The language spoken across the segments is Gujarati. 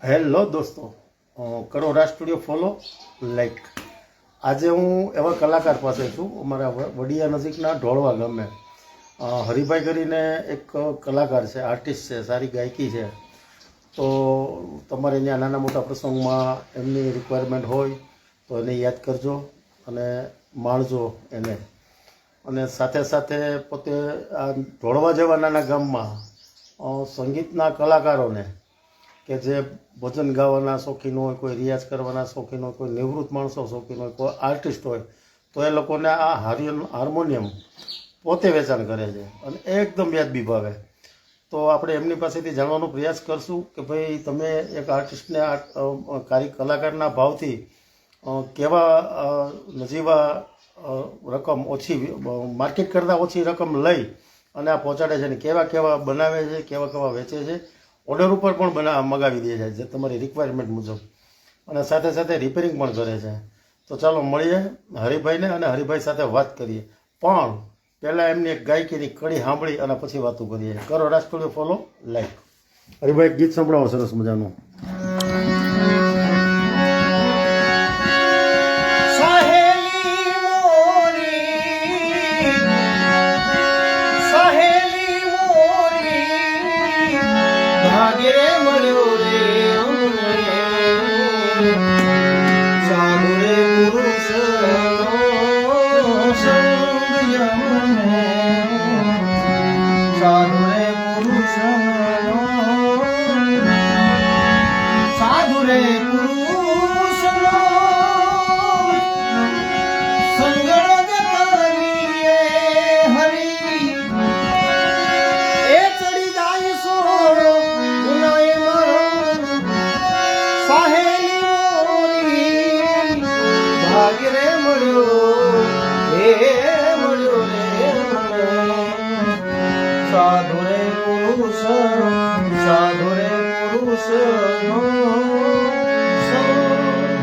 હેલો દોસ્તો, કરો રાજ સ્ટુડિયો ફોલો લાઈક. આજે હું એવા કલાકાર પાસે છું, અમારા વડિયા નજીકના ઢોળવા ગામે. હરિભાઈ કરીને એક કલાકાર છે, આર્ટિસ્ટ છે, સારી ગાયકી છે. તો તમારે ત્યાં નાના મોટા પ્રસંગમાં એમની રિક્વાયરમેન્ટ હોય તો એને યાદ કરજો અને માણજો એને. અને સાથે સાથે પોતે આ ઢોળવા જેવા નાના ગામમાં સંગીતના કલાકારોને કે જે ભજન ગાવાના શોખીન હોય, કોઈ રિયાઝ કરવાના શોખીન હોય, કોઈ નિવૃત્ત માણસો શોખીન હોય, કોઈ આર્ટિસ્ટ હોય, તો એ લોકોને આ હાર્મોનિયમ પોતે વેચાણ કરે છે અને એકદમ વ્યાજબી ભાવે. તો આપણે એમની પાસેથી જાણવાનો પ્રયાસ કરશું કે ભાઈ તમે એક આર્ટિસ્ટને કલાકારના ભાવથી કેવા નજીવા રકમ ઓછી, માર્કેટ કરતાં ઓછી રકમ લઈ અને આ પહોંચાડે છે, ને કેવા કેવા બનાવે છે, કેવા કેવા વેચે છે, ઓર્ડર ઉપર પણ મગાવી દે છે જે તમારી રિક્વાયરમેન્ટ મુજબ, અને સાથે સાથે રિપેરિંગ પણ કરે છે. તો ચાલો મળીએ હરિભાઈને અને હરિભાઈ સાથે વાત કરીએ. પણ પહેલાં એમની એક ગાયકીની કડી સાંભળી અને પછી વાતો કરીએ. કરો રાજ સ્ટુડિયો ફોલો લાઈક. હરિભાઈ એક ગીત સંભળાવો સરસ મજાનું.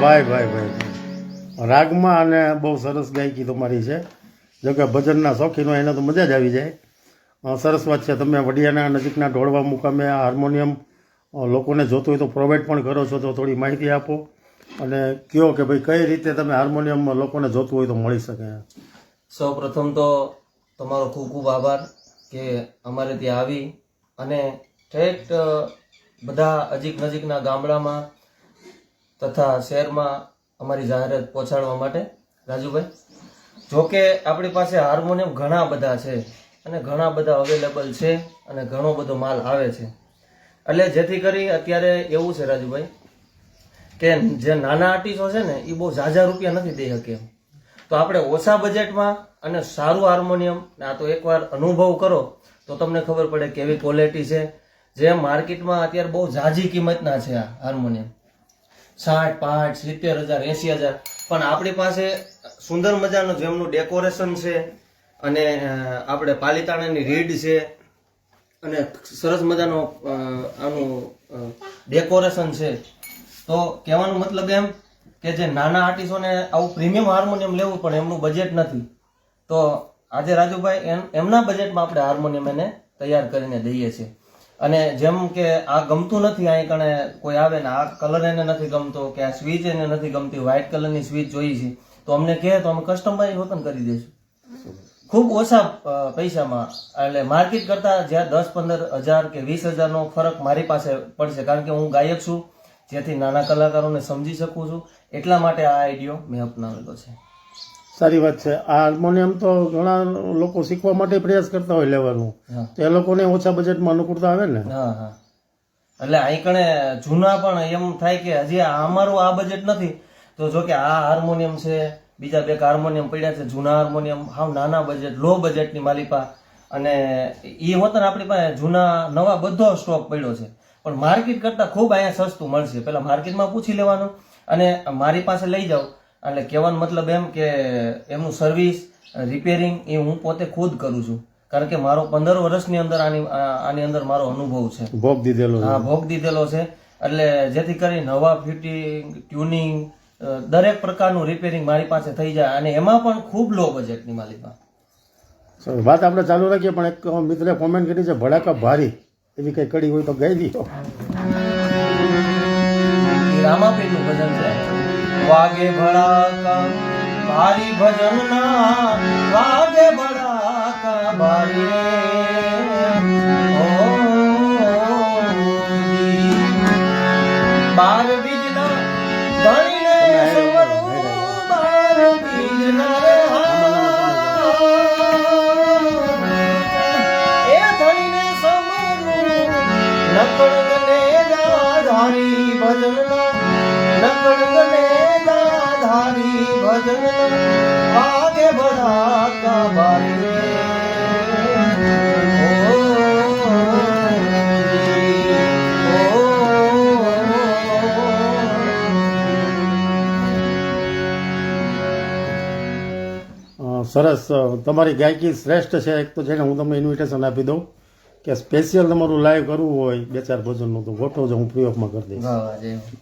ભાઈ ભાઈ ભાઈ રાગમાં અને બહુ સરસ ગાયકી તમારી છે. જો કે ભજનના શોખીન હોય એને તો મજા જ આવી જાય. સરસ વાત છે. તમે વડિયાના નજીકના ઢોળવા મુકામે આ હાર્મોનિયમ લોકોને જોતું હોય તો પ્રોવાઈડ પણ કરો છો, તો થોડી માહિતી આપો અને કહો કે ભાઈ કઈ રીતે તમે હાર્મોનિયમ લોકોને જોતું હોય તો મળી શકે. સૌ પ્રથમ તો તમારો ખૂબ ખૂબ આભાર કે અમારે ત્યાં આવી અને ઠેઠ બધા નજીકના ગામડામાં તથા શહેરમાં અમારી જાહેરાત પહોંચાડવા માટે. રાજુભાઈ, જોકે આપણી પાસે હાર્મોનિયમ ઘણા બધા છે અને ઘણા બધા અવેલેબલ છે અને ઘણો બધો માલ આવે છે, એટલે જેથી કરી અત્યારે એવું છે રાજુભાઈ કે જે નાના આર્ટિસ્ટો છે ને એ બહુ ઝાઝા રૂપિયા નથી દઈ શકે. તો આપણે ઓછા બજેટમાં અને સારું હાર્મોનિયમ, આ તો એકવાર અનુભવ કરો તો તમને ખબર પડે કેવી ક્વોલિટી છે. જે માર્કેટમાં અત્યારે બહુ ઝાઝી કિંમતના છે આ હાર્મોનિયમ, 60, 65, 70,000, 80,000, પણ આપણી પાસે સુંદર મજાનું જેમનું ડેકોરેશન છે અને આપણે પાલિતાણાની રીડ છે અને સરસ મજાનો આનું ડેકોરેશન છે. તો કહેવાનો મતલબ એમ કે જે નાના આર્ટિસ્ટોને આવું પ્રીમિયમ હાર્મોનિયમ લેવું પણ એમનું બજેટ નથી, તો આજે રાજુભાઈ એમના બજેટમાં આપણે હાર્મોનિયમ એને તૈયાર કરીને દઈએ છીએ. અને જેમ કે આ ગમતું નથી, અહીં કણે કોઈ આવે ને આ કલર એને નથી ગમતો કે આ સ્વિચ એને નથી ગમતી, વ્હાઇટ કલરની સ્વિચ જોઈએ છે, તો અમને કહે તો અમે કસ્ટમાઇઝ હોતન કરી દઈશું ખૂબ ઓછા પૈસામાં. એટલે માર્કેટ કરતા જ્યાં 10-15,000 કે 20,000નો ફરક મારી પાસે પડશે, કારણ કે હું ગાયક છું, જેથી નાના કલાકારોને સમજી શકું છું, એટલા માટે આ આઈડિયો મેં અપનાવેલો છે. સારી વાત છે. આ હાર્મોનિયમ તો ઘણા લોકો શીખવા માટે પ્રયાસ કરતા હોય લેવાનું, તો એ લોકોને ઓછા બજેટમાં અનુકૂળતા આવે ને. હા હા, એટલે અહીં કણે જૂના પણ એમ થાય કે હજી અમારું આ બજેટ નથી, તો જો કે આ હાર્મોનિયમ છે, બીજા બે હાર્મોનિયમ પડ્યા છે જૂના હાર્મોનિયમ, હાવ નાના બજેટ, લો બજેટની માલિપા, અને એ હોતન આપણી પાસે જૂના નવા બધો સ્ટોક પડ્યો છે, પણ માર્કેટ કરતાં ખૂબ અહીંયા સસ્તું મળશે. પેલા માર્કેટમાં પૂછી લેવાનું અને મારી પાસે લઈ જાઓ. એટલે કહેવાનો મતલબ એમ કે એમનું સર્વિસ, રિપેરિંગ એ હું પોતે ખુદ કરું છું, કારણ કે મારો 15 વર્ષની અંદર આની અંદર મારો અનુભવ છે, ભોગ દીધેલો. હા, ભોગ દીધેલો છે. એટલે જેથી કરી નવા ફિટિંગ, ટ્યુનિંગ, દરેક પ્રકારનું રિપેરિંગ મારી પાસે થઈ જાય, અને એમાં પણ ખૂબ લો બજેટની મારી પાસે. વાત આપણે ચાલુ રાખીએ, પણ એક મિત્રે કોમેન્ટ કરી છે ભડાકા ભારી, એવી કઈ કડી હોય તો ગાઈ દીધો. વાગે ભડાકા ભારી ભજનના વાગે ભડાકા ભારી રે બાર બીજના ધણીને સવરું બાર બીજના રે એ ધણીને સમરું નકળગને ધારી ભજનના નકળગને ધારી ભજનના વાગે ભડાકા ભારી રે સરસ તમારી ગાયકી શ્રેષ્ઠ છે. એક તો છે ને હું તમને ઇન્વિટેશન આપી દઉં કે સ્પેશિયલ તમારું લાઈવ કરવું હોય 2-4 ભજનનું તો ગોઠવજો, હું ફ્રી ઓફમાં કરી દઈશ,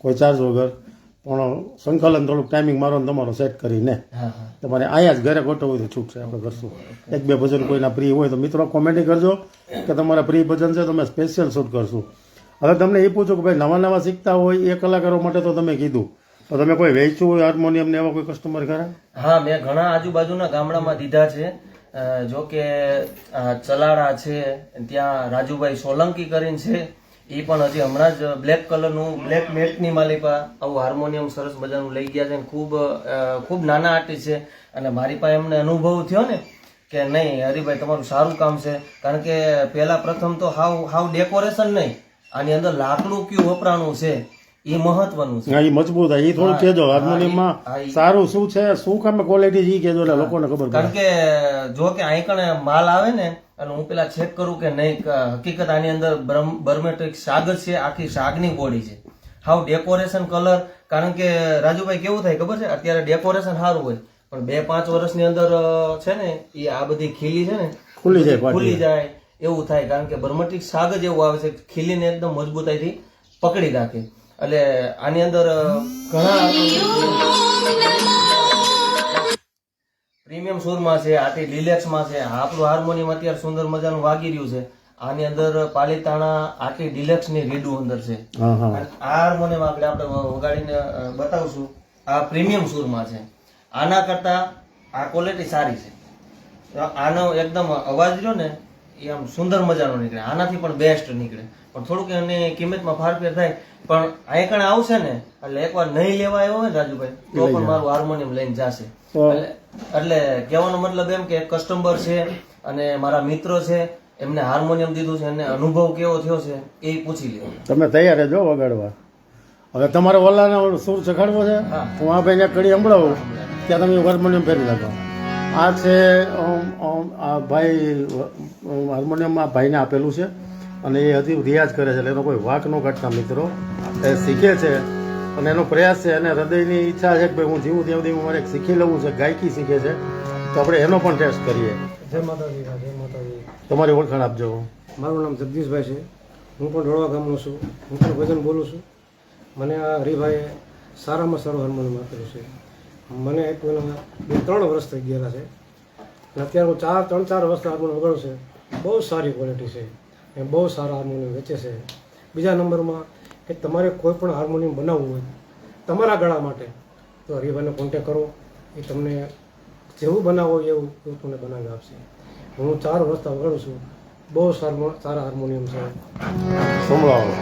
કોઈ ચાર્જ વગર. પણ સંકલન થોડુંક ટાઈમિંગ મારો ને તમારો સેટ કરીને તમારે અહીંયા જ ઘરે ગોઠવવું હોય તો છૂટ છે, આપણે કરશું. 1-2 ભજન કોઈના પ્રિય હોય તો મિત્રો કોમેન્ટ કરજો કે તમારા પ્રિય ભજન છે, તમે સ્પેશિયલ શૂટ કરશું. હવે તમને એ પૂછું કે ભાઈ નવા નવા શીખતા હોય એ કલાકારો માટે તો તમે કીધું, તો તમે કોઈ વેચવું હોય હાર્મોનિયમ ને એવા કોઈ કસ્ટમર ખરા? હા, મેં ઘણા આજુબાજુના ગામડામાં દીધા છે. જો કે ચલાડા છે, ત્યાં રાજુભાઈ સોલંકી કરીને છે, એ પણ હજી હમણાં જ બ્લેક કલરનું બ્લેક મેટની માલિકા આવું હાર્મોનિયમ સરસ મજાનું લઈ ગયા છે. ખૂબ નાના આર્ટિસ્ટ છે અને મારી પાસે એમને અનુભવ થયો ને કે નહીં હરિભાઈ તમારું સારું કામ છે. કારણ કે પહેલા પ્રથમ તો હાવ ડેકોરેશન નહીં, આની અંદર લાકડું કયું વપરાણું છે એ મહત્વનું છે. એ મજબૂત એ થોડું કહેજો. હાર્મોનિયમમાં સારું શું છે, શું કામ ક્વોલિટી એ કહેજો એટલે લોકોને ખબર પડે. કારણ કે જો કે અહીં કણે માલ આવે ને અને હું પેલા ચેક કરું કે નહીં હકીકત આની અંદર બર્મેટ્રિક શાગ છે, આખી શાકની બોડી છે, હાવ ડેકોરેશન કલર. કારણ કે રાજુભાઈ કેવું થાય ખબર છે, અત્યારે ડેકોરેશન સારું હોય પણ 2-5 વર્ષની અંદર છે ને એ આ બધી ખીલી છે ને ખુલી જાય એવું થાય. કારણ કે બર્મેટ્રિક શાક જ એવું આવે છે, ખીલીને એકદમ મજબૂતાઈથી પકડી રાખે. એટલે આની અંદર ઘણા પ્રીમિયમ સુરમાં છે, આટી ડિલેક્સમાં છે. આપણું હાર્મોનિયમ અત્યારે સુંદર મજાનું વાગી રહ્યું છે. આની અંદર પાલિતાણા આટી ડિલેક્સની રીડું અંદર છે. આ હાર્મોનિયમ આપણે વગાડીને બતાવશું. આ પ્રીમિયમ સુરમાં છે. આના કરતા આ ક્વોલિટી સારી છે. આનો એકદમ અવાજ રહ્યો ને એ આમ સુંદર મજાનો નીકળે, આનાથી પણ બેસ્ટ નીકળે. પણ થોડુંક એની કિંમતમાં ફારફેર થાય. પણ અહીં કણે આવશે ને એટલે એકવાર નહીં લેવા આવ્યો હોય ને રાજુભાઈ તો પણ મારું હાર્મોનિયમ લઈને જશે. એટલે કહેવાનો મતલબ એમ કે કસ્ટમર છે અને મારા મિત્રો છે, એમને હાર્મોનિયમ દીધું છે, એને અનુભવ કેવો થયો છે એ પૂછી લ્યો. તમે તૈયાર રહેજો વગાડવા. હવે તમારે ઓલાનો સુર ચખાડવો છે, હું આ ભાઈને કડી સંભળાવું ત્યાં તમે હાર્મોનિયમ ફેરવી નાખો. આ છે આ ભાઈ હાર્મોનિયમ આ ભાઈને આપેલું છે અને એ હજી રિયાઝ કરે છે, એટલે એનો કોઈ વાંક ન કાઢતા મિત્રો, એ શીખે છે અને એનો પ્રયાસ છે અને હૃદયની ઈચ્છા છે કે ભાઈ હું જીવું ત્યાં સુધી મારે શીખી લેવું છે. ગાયકી શીખે છે તો આપણે એનો પણ ટેસ્ટ કરીએ. જય માતાજી. જય માતાજી. તમારી ઓળખાણ આપજો. મારું નામ જગદીશભાઈ છે, હું પણ ઢોળવા ગામનો છું, હું પણ ભજન બોલું છું. મને આ હરિભાઈએ સારામાં સારું હાર્મોનિયમ આપેલું છે. મને આપ્યું 2-3 વર્ષ થઈ ગયેલા છે અને અત્યારે હું 3-4 વર્ષ હાર્મોનિયમ વગાડું છે. બહુ સારી ક્વોલિટી છે, એ બહુ સારા હાર્મોનિયમ વેચે છે. બીજા નંબરમાં કે તમારે કોઈ પણ હાર્મોનિયમ બનાવવું હોય તમારા ગળા માટે તો હરિભાઈને કોન્ટેક કરો, એ તમને જેવું બનાવો એવું તમને બનાવી આપશે. હું 4 વર્ષ વગાડું છું. બહુ સારા હાર્મોનિયમ છે. સંભળાવો.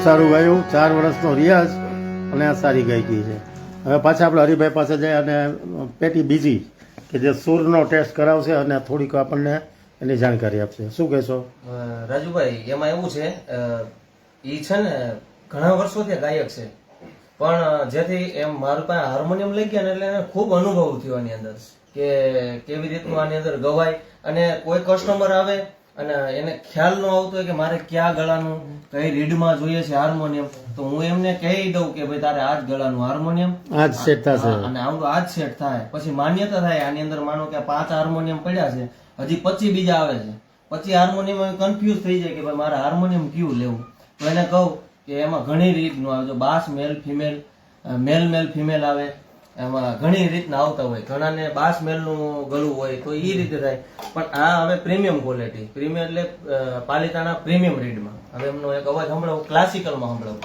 સારું ગાયું, 4 વર્ષનો રિયાઝ અને આ સારી ગાયકી છે. હવે પાછા આપણે હરિભાઈ પાસે જઈએ અને પેટી બીજી કે જે સૂરનો ટેસ્ટ કરાવશે અને થોડીક આપણને એની જાણકારી આપશે. શું કહેશો? રાજુભાઈ, એમાં એવું છે, એ છે ને ઘણા વર્ષોથી ગાયક છે, પણ જેથી એમ મારું પાસે હાર્મોનિયમ લઈ ગયા ને એટલે એને ખૂબ અનુભવ થયો આની અંદર કે કેવી રીતનું આની અંદર ગવાય. અને કોઈ કસ્ટમર આવે અને એને ખ્યાલ ન આવતો હોય કે મારે કયા ગળાનું કઈ રીડમાં જોઈએ છે હાર્મોનિયમ, તો હું એમને કહી દઉં કે ભાઈ તારે આ જ ગળાનું હાર્મોનિયમ આ જ સેટ થશે અને આવડું આ જ સેટ થાય. પછી માન્યતા થાય આની અંદર, માનો કે 5 હાર્મોનિયમ પડ્યા છે, હજી 25 બીજા આવે છે, પછી હાર્મોનિયમ કન્ફ્યુઝ થઈ જાય કે ભાઈ મારે હાર્મોનિયમ કયું લેવું. તો એને કહું કે એમાં ઘણી રીતનું આવે, જો બાસ મેલ ફિમેલ, મેલ ફિમેલ આવે, એમાં ઘણી રીતના આવતા હોય. ઘણાને બાસ મેલનું ગળું હોય તો એ રીતે થાય. પણ આ હવે પ્રીમિયમ ક્વોલિટી, પ્રીમિયમ એટલે પાલિતાણા પ્રીમિયમ રીડમાં. હવે એમનો એક અવાજ સંભળાવું, ક્લાસિકલમાં સંભળાવું.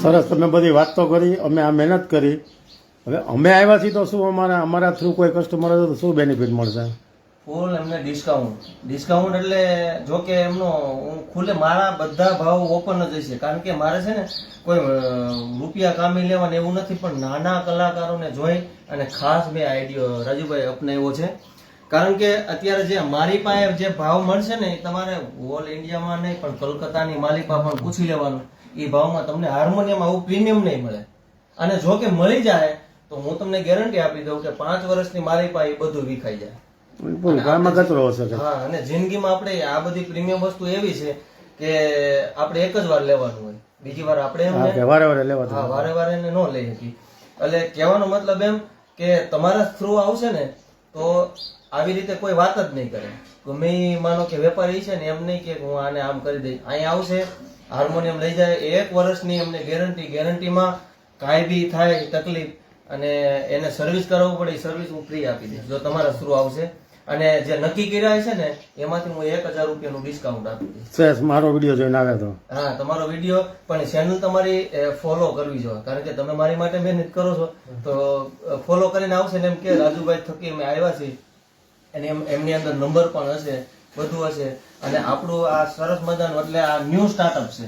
સરસ, તમે બધી વાત તો કરી, અમે આ મહેનત કરી. હવે અમે આવ્યા છીએ તો શું અમારા થ્રુ કોઈ કસ્ટમર હતો તો શું બેનિફિટ મળશે? ફૂલ એમને ડિસ્કાઉન્ટ એટલે જો કે એમનો હું ખુલ્લે મારા બધા ભાવ ઓપન જ હશે, કારણ કે મારે છે ને કોઈ રૂપિયા કામી લેવાને એવું નથી, પણ નાના કલાકારોને જોઈ અને ખાસ મેં આઈડિયો રાજુભાઈ અપનાવ્યો છે. કારણ કે અત્યારે જે મારી પાસે જે ભાવ મળશે ને એ તમારે ઓલ ઇન્ડિયામાં નહીં પણ કલકત્તાની માલિકા પણ પૂછી લેવાનું, એ ભાવમાં તમને હાર્મોનિયમ આવું પ્રીમિયમ નહીં મળે. અને જો કે મળી જાય તો હું તમને ગેરંટી આપી દઉં કે 5 વર્ષની મારી પાસે બધું વિખાઈ જાય. હા, અને જિંદગીમાં આપણે આ બધી પ્રીમિયમ વસ્તુ એવી છે કે આપણે એક જ વાર લેવાનું હોય, બીજી વાર આપણે વારે વારે ન લઈ શકીએ. એટલે કહેવાનો મતલબ એમ કે તમારા થ્રુ આવશે ને તો આવી રીતે કોઈ વાત જ નહીં કરે. ગમે માનો કે વેપારી છે ને એમ નહીં કે હું આને આમ કરી દઈશ, અહીંયા આવશે હાર્મોનિયમ લઈ જાય, 1 વર્ષની અમને ગેરંટીમાં કાંઈ બી થાય તકલીફ અને એને સર્વિસ કરાવવું પડે, સર્વિસ હું ફ્રી આપી દઈશ જો તમારા થ્રુ આવશે. અને જે નક્કી કર્યા છે ને એમાંથી હું 1000 રૂપિયાનું ડિસ્કાઉન્ટ આપી દઈશ. મારો વિડીયો જોઈને આવે તો? હા, તમારો વિડીયો પણ ચેનલ તમારી ફોલો કરવી જોઈએ, કારણ કે તમે મારી માટે મહેનત કરો છો તો ફોલો કરીને આવશે ને એમ કે રાજુભાઈ થકી અમે આવ્યા છીએ, અને એમની અંદર નંબર પણ હશે, બધું હશે. અને આપણું આ સરસ મજાનું એટલે આ ન્યૂ સ્ટાર્ટઅપ છે.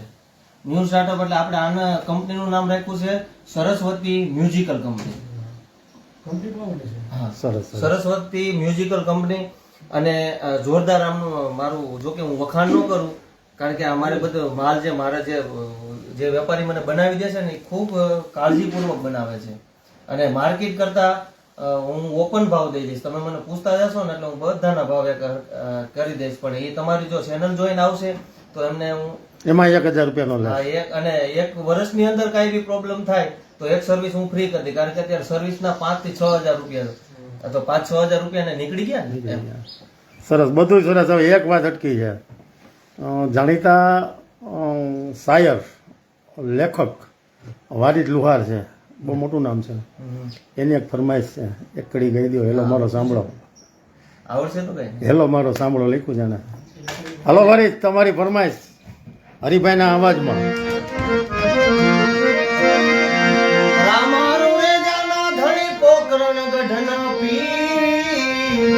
ન્યૂ સ્ટાર્ટઅપ એટલે આપણે આના કંપનીનું નામ રાખ્યું છે સરસ્વતી મ્યુઝિકલ કંપની. હા, સરસ્વતી મ્યુઝિકલ કંપની. અને જોરદાર આમનું મારું, જો કે હું વખાણ ન કરું કારણ કે અમારે બધો માલ જે મારે જે વેપારી મને બનાવી દે છે ને એ ખૂબ કાળજીપૂર્વક બનાવે છે. અને માર્કેટ કરતા હું ઓપન ભાવ દઈ દઈશ. તમે મને પૂછતા જશો ને એટલે હું બધાના ભાવે કરી દઈશ, પણ એ તમારી જો ચેનલ જોઈને આવશે તો એમને હું એમાં 1000 રૂપિયાનો લે. અને 1 વર્ષની અંદર કઈ બી પ્રોબ્લેમ થાય તો એક સર્વિસ હું ફ્રી કરી દઈ, કારણ કે અત્યારે સર્વિસના 5 થી 6000 રૂપિયા, તો 5-6000 રૂપિયા નીકળી ગયા ને. સરસ, બધું સરસ. હવે એક વાત અટકી છે, જાણીતા શાયર લેખક વારિદ લુહાર છે, બહુ મોટું નામ છે, એની એક ફરમાઈશ છે, એક કડી ગઈ દો. હેલો મારો સાંભળો. આવડશે તો કઈ? હેલો મારો સાંભળો લખ્યું છે ને. હાલો વારિદ, તમારી ફરમાઈશ હરિભાઈના અવાજમાં. રામા રોડે જાના ધણી પોકરણ ગઢના પી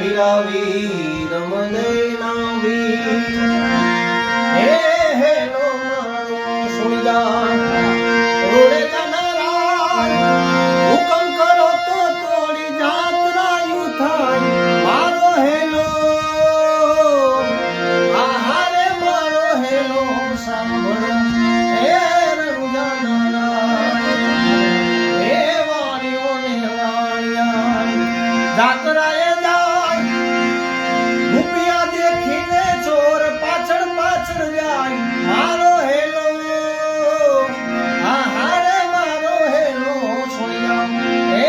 વીરાવીર મદયના વીર હે હેલો મારો સુણજા રોડે કનરાય હુકમ કરો તો તોડી જાત્રાયું થાય મારો હેલો આહારે મારો હેલો સાંભળો હે રણુજા હે વાણીઓને વાણિયા જાત્રાએ જાય રૂપિયા દેખીને ચોર પાછળ પાછળ જાય મારો હેલો આહારે મારો હેલો છોડ્યા હે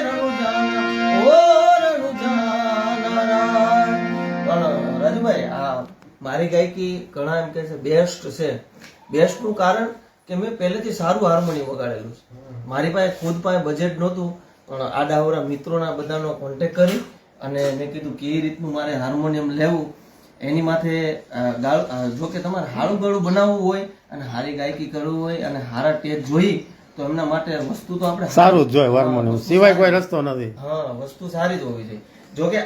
રણુજાના ઓ રણુજાના પણ રાજુભાઈ આ મારી ગાયકી ઘણા એમ કહે છે બેસ્ટ છે. બેસ્ટનું કારણ કે મેં પહેલેથી સારું હાર્મોનિયમ વગાડેલું છે. મારી પાસે ખુદ પાસે બજેટ નહોતું, પણ આડાવરા મિત્રોના બધાનો કોન્ટેક કરી અને મેં કીધું કે એ રીતનું મારે હાર્મોનિયમ લેવું. એની માથે જો કે તમારે હાળું ગળું બનાવવું હોય અને સારી ગાયકી કરવું હોય અને સારા ટેજ જોઈ તો એમના માટે વસ્તુ તો આપણે સારું જ જોઈએ હાર્મોનિયમ સિવાય કોઈ રસ્તો નથી. હા, વસ્તુ સારી જ હોવી જોઈએ. જો કે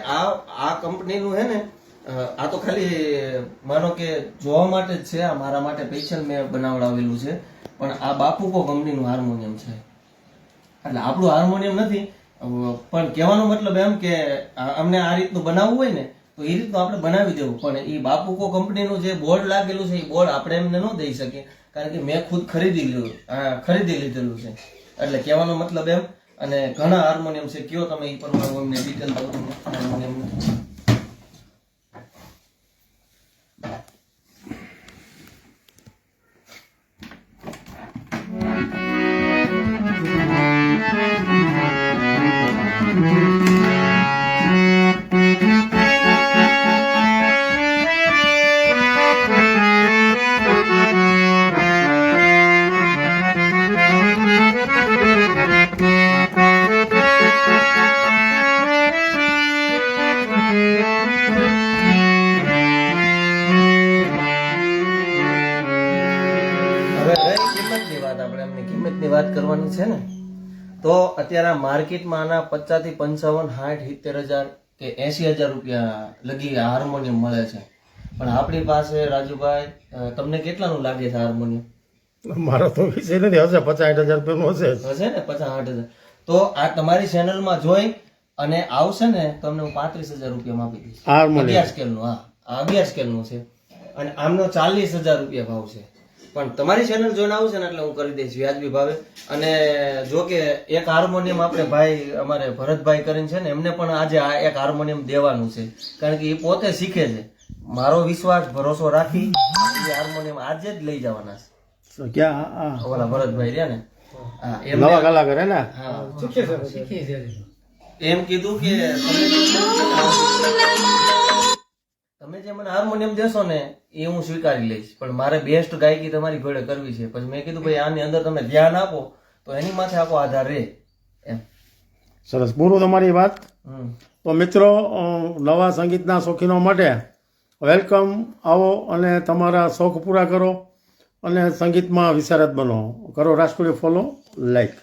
આ કંપનીનું હે ને આ તો ખાલી માનો કે જોવા માટે જ છે. આ મારા માટે સ્પેશિયલ મેં બનાવડાવેલું છે. પણ આ બાપુકો કંપનીનું હાર્મોનિયમ છે. એટલે આપણું હાર્મોનિયમ નથી, પણ કહેવાનો મતલબ એમ કે અમને આ રીતનું બનાવવું હોય ને તો એ રીતનું આપણે બનાવી દેવું. પણ એ બાપુકો કંપનીનું જે બોર્ડ લાગેલું છે એ બોર્ડ આપણે એમને ન દઈ શકીએ, કારણ કે મેં ખુદ ખરીદી લીધેલું છે. એટલે કહેવાનો મતલબ એમ. અને ઘણા હાર્મોનિયમ છે. કયો તમે એ પ્રમાણે હું એમને ડિટેલ દઉં તમને હાર્મોનિયમનું. કિંમતની વાત કરવાની છે ને, તો અત્યારે માર્કેટમાં આના 50 થી 55, 60, 70,000 કે 80,000 રૂપિયા લગી હાર્મોનિયમ મળે છે. પણ આપણી પાસે રાજુભાઈ તમને કેટલાનું લાગે છે હાર્મોનિયમ? મારો તો વિષય નથી, હશે 50-60 હજાર રૂપિયાનું હશે ને 50-60,000. તો આ તમારી ચેનલમાં જોઈ અને આવશે ને તમને હું 35,000 રૂપિયામાં આપી દઈશ. 11 સ્કેલનું. હા, આ 11 સ્કેલનું છે અને આમનો 40,000 રૂપિયા ભાવ છે. પણ તમારી ચેનલ જોઈને આવશે ને એટલે હું કરી દઈશ વ્યાજબી ભાવે. અને જો કે એક હાર્મોનિયમ આપણે ભાઈ અમારે ભરતભાઈ કરીને છે ને એમને પણ આજે આ એક હાર્મોનિયમ દેવાનું છે, કારણ કે એ પોતે શીખે છે. મારો વિશ્વાસ ભરોસો રાખી એ હાર્મોનિયમ આજે જ લઈ જવાના છે. ક્યાં ઓલા ભરતભાઈ રહ્યા ને, નવા કલાકાર હે ને, એમ કીધું કે તમે જે મને હાર્મોનિયમ દેશો ને એ હું સ્વીકારી લઈશ, પણ મારે બેસ્ટ ગાયકી તમારી ઘોડે કરવી છે. પછી મેં કીધું ભાઈ આની અંદર તમે ધ્યાન આપો તો એની માથે આખો આધાર રહે એમ. સરસ, પૂરું તમારી વાત. તો મિત્રો, નવા સંગીતના શોખીનો માટે વેલકમ. આવો અને તમારા શોખ પૂરા કરો અને સંગીતમાં વિશારદ બનો. કરો રાષ્ટ્રીય ફોલો, લાઈક.